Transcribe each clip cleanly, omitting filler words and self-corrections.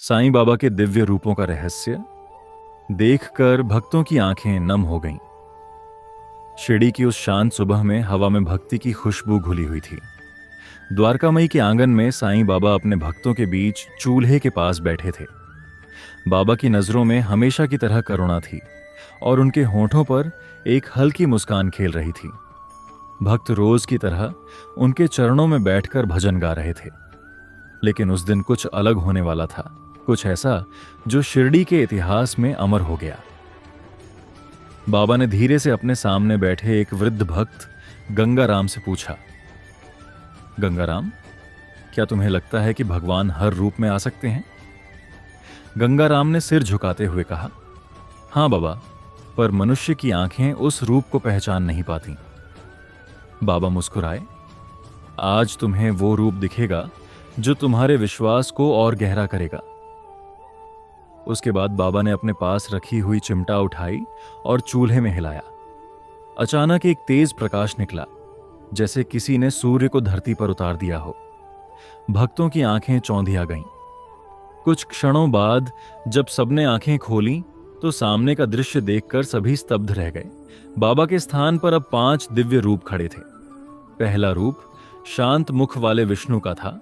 साईं बाबा के दिव्य रूपों का रहस्य देखकर भक्तों की आंखें नम हो गईं। शिरडी की उस शांत सुबह में हवा में भक्ति की खुशबू घुली हुई थी। द्वारकामई के आंगन में साईं बाबा अपने भक्तों के बीच चूल्हे के पास बैठे थे। बाबा की नजरों में हमेशा की तरह करुणा थी और उनके होठों पर एक हल्की मुस्कान खेल रही थी। भक्त रोज की तरह उनके चरणों में बैठकर भजन गा रहे थे, लेकिन उस दिन कुछ अलग होने वाला था, कुछ ऐसा जो शिरडी के इतिहास में अमर हो गया। बाबा ने धीरे से अपने सामने बैठे एक वृद्ध भक्त गंगाराम से पूछा, गंगाराम, क्या तुम्हें लगता है कि भगवान हर रूप में आ सकते हैं? गंगाराम ने सिर झुकाते हुए कहा, हां बाबा, पर मनुष्य की आंखें उस रूप को पहचान नहीं पाती। बाबा मुस्कुराए, आज तुम्हें वो रूप दिखेगा जो तुम्हारे विश्वास को और गहरा करेगा। उसके बाद बाबा ने अपने पास रखी हुई चिमटा उठाई और चूल्हे में हिलाया। अचानक एक तेज प्रकाश निकला, जैसे किसी ने सूर्य को धरती पर उतार दिया हो। भक्तों की आंखें चौंधिया गईं। कुछ क्षणों बाद जब सबने आंखें खोलीं तो सामने का दृश्य देखकर सभी स्तब्ध रह गए। बाबा के स्थान पर अब 5 दिव्य रूप खड़े थे। पहला रूप शांत मुख वाले विष्णु का था,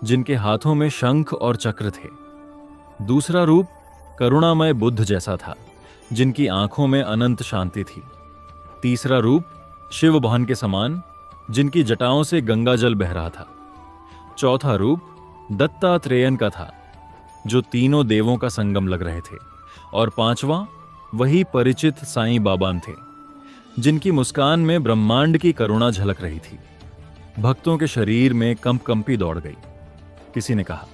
जिनके हाथों में शंख और चक्र थे। दूसरा रूप करुणामय बुद्ध जैसा था, जिनकी आंखों में अनंत शांति थी। तीसरा रूप शिव वाहन के समान, जिनकी जटाओं से गंगा जल बह रहा था। चौथा रूप दत्तात्रेयन का था, जो तीनों देवों का संगम लग रहे थे। और पांचवां वही परिचित साईं बाबा थे, जिनकी मुस्कान में ब्रह्मांड की करुणा झलक रही थी। भक्तों के शरीर में कंपकंपी दौड़ गई। किसी ने कहा,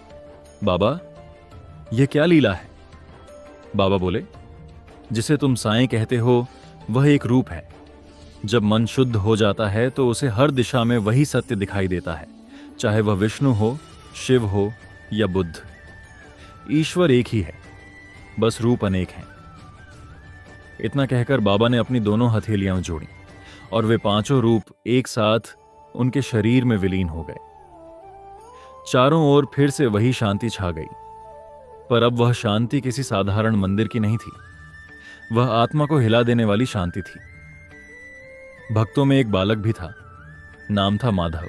बाबा, यह क्या लीला है? बाबा बोले, जिसे तुम साईं कहते हो वह एक रूप है। जब मन शुद्ध हो जाता है तो उसे हर दिशा में वही सत्य दिखाई देता है, चाहे वह विष्णु हो, शिव हो या बुद्ध। ईश्वर एक ही है, बस रूप अनेक हैं। इतना कहकर बाबा ने अपनी दोनों हथेलियां जोड़ी और वे पांचों रूप एक साथ उनके शरीर में विलीन हो गए। चारों ओर फिर से वही शांति छा गई, पर अब वह शांति किसी साधारण मंदिर की नहीं थी। वह आत्मा को हिला देने वाली शांति थी। भक्तों में एक बालक भी था, नाम था माधव।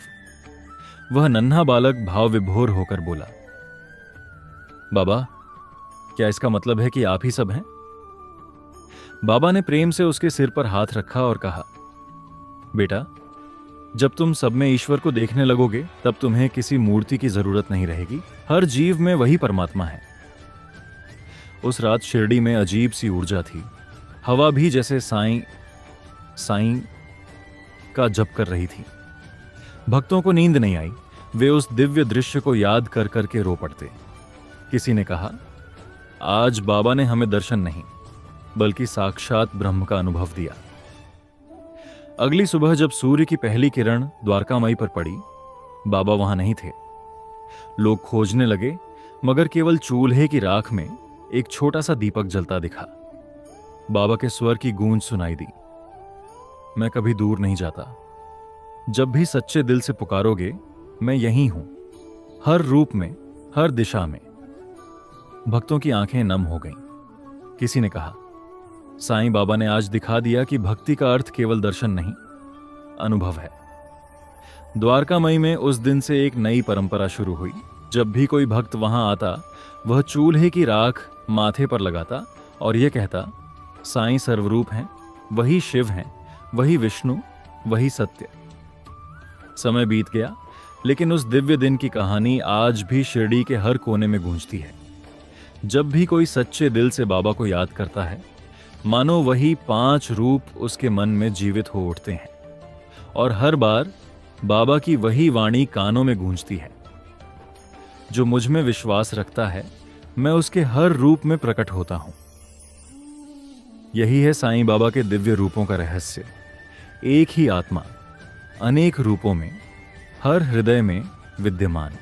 वह नन्हा बालक भाव विभोर होकर बोला, बाबा, क्या इसका मतलब है कि आप ही सब हैं? बाबा ने प्रेम से उसके सिर पर हाथ रखा और कहा, बेटा, जब तुम सब में ईश्वर को देखने लगोगे तब तुम्हें किसी मूर्ति की जरूरत नहीं रहेगी। हर जीव में वही परमात्मा है। उस रात शिरडी में अजीब सी ऊर्जा थी। हवा भी जैसे साईं साईं का जप कर रही थी। भक्तों को नींद नहीं आई। वे उस दिव्य दृश्य को याद कर करके रो पड़ते। किसी ने कहा, आज बाबा ने हमें दर्शन नहीं बल्कि साक्षात ब्रह्म का अनुभव दिया। अगली सुबह जब सूर्य की पहली किरण द्वारकामई पर पड़ी, बाबा वहां नहीं थे। लोग खोजने लगे, मगर केवल चूल्हे की राख में एक छोटा सा दीपक जलता दिखा। बाबा के स्वर की गूंज सुनाई दी, मैं कभी दूर नहीं जाता। जब भी सच्चे दिल से पुकारोगे, मैं यहीं हूं, हर रूप में, हर दिशा में। भक्तों की आंखें नम हो गईं। किसी ने कहा, साईं बाबा ने आज दिखा दिया कि भक्ति का अर्थ केवल दर्शन नहीं, अनुभव है। द्वारकामई में उस दिन से एक नई परंपरा शुरू हुई। जब भी कोई भक्त वहां आता, वह चूल्हे की राख माथे पर लगाता और यह कहता, साईं सर्वरूप हैं, वही शिव हैं, वही विष्णु, वही सत्य। समय बीत गया, लेकिन उस दिव्य दिन की कहानी आज भी शिरडी के हर कोने में गूंजती है। जब भी कोई सच्चे दिल से बाबा को याद करता है, मानो वही 5 रूप उसके मन में जीवित हो उठते हैं और हर बार बाबा की वही वाणी कानों में गूंजती है, जो मुझ में विश्वास रखता है, मैं उसके हर रूप में प्रकट होता हूं। यही है साईं बाबा के दिव्य रूपों का रहस्य। एक ही आत्मा अनेक रूपों में हर हृदय में विद्यमान।